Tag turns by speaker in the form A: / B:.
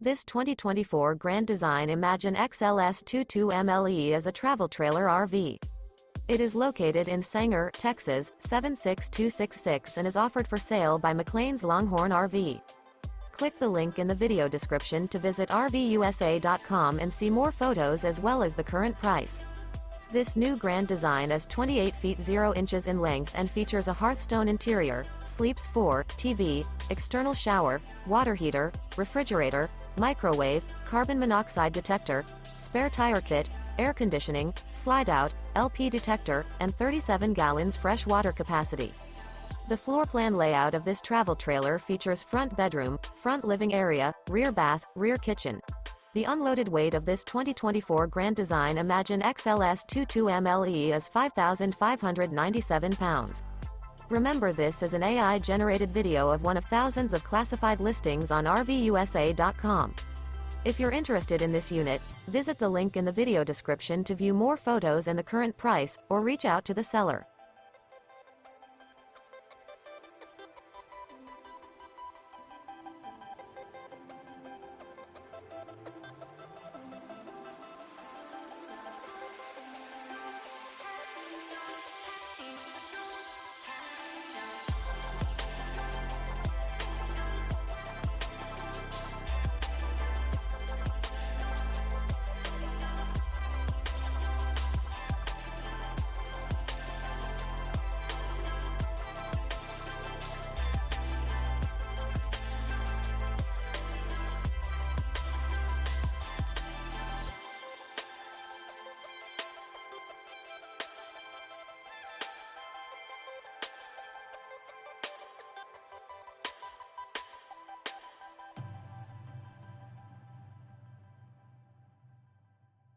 A: This 2024 Grand Design Imagine XLS 22MLE is a travel trailer RV. It is located in Sanger, Texas, 76266 and is offered for sale by McClain's Longhorn RV. Click the link in the video description to visit RVUSA.com and see more photos as well as the current price. This new Grand Design is 28 feet 0 inches in length and features a Hearthstone interior, sleeps 4, TV, external shower, water heater, refrigerator, microwave, carbon monoxide detector, spare tire kit, air conditioning, Slideout, LP detector, and 37 gallons fresh water capacity. The floor plan layout of this travel trailer features front bedroom, front living area, rear bath, rear kitchen. The unloaded weight of this 2024 Grand Design Imagine XLS 22MLE is 5,597 pounds. Remember, this is an AI-generated video of one of thousands of classified listings on RVUSA.com. If you're interested in this unit, visit the link in the video description to view more photos and the current price, or reach out to the seller.